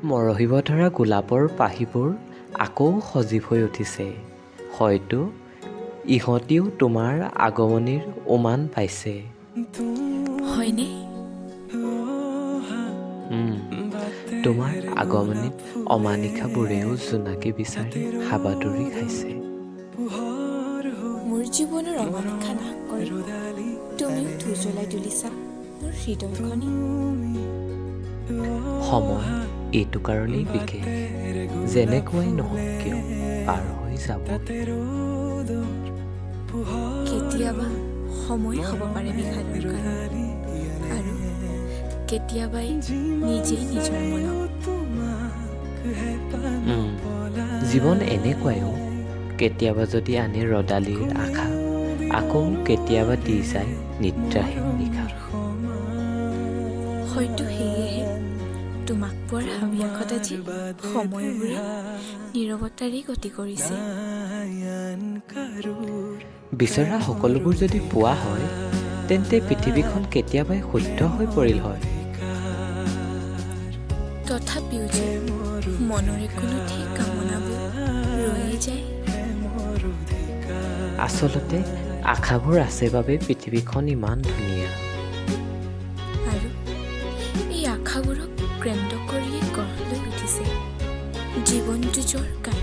মৰহিব ধৰা গোলাপৰ পাহিবোৰ আকৌ সজীৱ হৈ উঠিছে। হয়তো ইহঁতিও তোমাৰ আগমনিৰ উমান পাইছে। হয়নে? তোমাৰ আগমনিত অমানিশাবোৰেও জোনাকী বিচাৰি হাবাথুৰি খাইছে। মোৰ জীৱনৰ অমানিশা নাশ কৰি তুমিও ধুই জ্বলাই তুলিছা মোৰ হৃদয়খনি। সময় এইটো কাৰণেই বিশেষ, যেনেকুৱাই নহওক কিয় পাৰ হৈ যাব। কেতিয়াবা সময় হ'ব পাৰে বিষাদৰ কাৰণ, আৰু কেতিয়াবাই নিজেই নিজৰ মনক। জীৱন এনেকুৱাইও, কেতিয়াবা যদি আনে ৰদালিৰ আশা, আকৌ কেতিয়াবা দি যায় নিদ্ৰাহীন নিশা। হয়তো সেয়েহে তোমাক পোৱাৰ হাবিয়াসত আজি সময়বোৰে নীৰৱতাৰে গতি কৰিছে। বিচৰা সকলোবোৰ যদি পোৱা হয়, তেন্তে পৃথিৱীখন কেতিয়াবাই শুদ্ধ হৈ পৰিল হয়। তথাপিও যে মনৰে কোনো ঠিক কামনাবোৰ ৰৈয়ে যায়। আচলতে আশাবোৰ আছে বাবে পৃথিৱীখন ইমান ধুনীয়া। আৰু এই আশাবোৰক কেন্দ্ৰ কৰিয়েই গঢ় লৈ উঠিছে জীৱন যুঁজৰ কাহিনী।